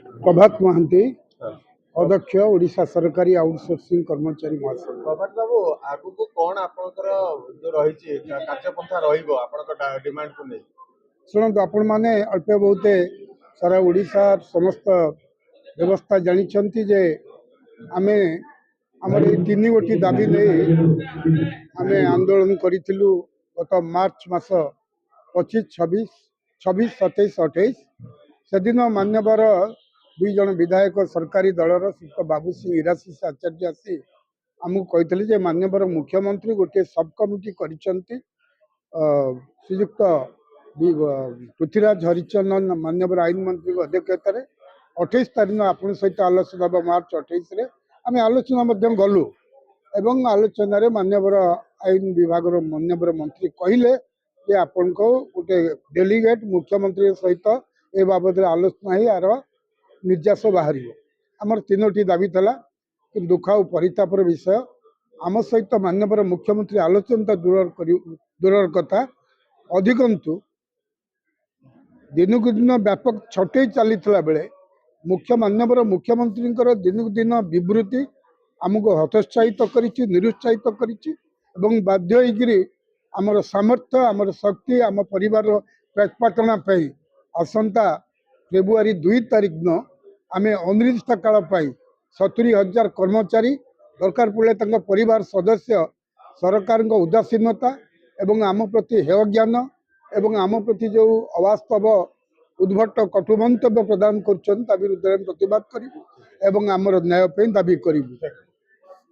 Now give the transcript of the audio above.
प्रभात महांती अध्यक्ष ओडिशा सरकारी आउटसोर्सिंग कर्मचारी महासंघ। प्रभात बाबू आगु कौन आपनकर जो रही कार्यपंथा रहा डिमांड को नहीं शुणु आपण मैंने अल्प बहुते सारा ओडिशा समस्त व्यवस्था जानी जे आम आम तीन गोटी दाबी नहीं आम आंदोलन करूँ गत मार्च मास 25, 26, 27, 27, 28 से दिन मान्यवर दुई जन विधायक सरकारी दलर श्रीयुक्त बाबू सिंह इराशीष आचार्य आसी आमको कहते मान्यवर मुख्यमंत्री गोटे सब कमिटी करिसेंती श्रीयुक्त पृथ्वीराज हरिचंदन मान्यवर आईन मंत्री अध्यक्षता 28 तारीख आपण सहित आलोचना मार्च 28 आम आलोचना गलु एवं आलोचन मान्यवर आईन विभाग मान्यवर मंत्री कहले जे आपण को गोटे डेलीगेट मुख्यमंत्री सहित ए बाबद आलोचना ही यार निर्यास बाहर आमर तीनोटी दाबी था कि दुख और परितापर विषय आम सहित मान्यवर मुख्यमंत्री आलोचना दूर कथा अधिकंतु दिनकू दिन व्यापक छटई चली बेले मान्यवर मुख्यमंत्री दिनकू दिन विवृत्ति आमको हतोत्साहित निरुत्साहित कर बाध्य आमर सामर्थ्य आमर शक्ति आम परिवार प्रतिपाटना आसंता फेब्रुआरी 2 तारीख दिन आम अनिर्दिष्ट काल 70,000 कर्मचारी दरकार पड़े परिवार सदस्य सरकार उदासीनता एवं आम प्रति हेय ज्ञान एवं आम प्रति जो अवास्तव उद्भट कटुमंतव्य प्रदान कर विरुद्ध प्रतिवाद करूँ एवं आमर न्याय दाबी करूँ।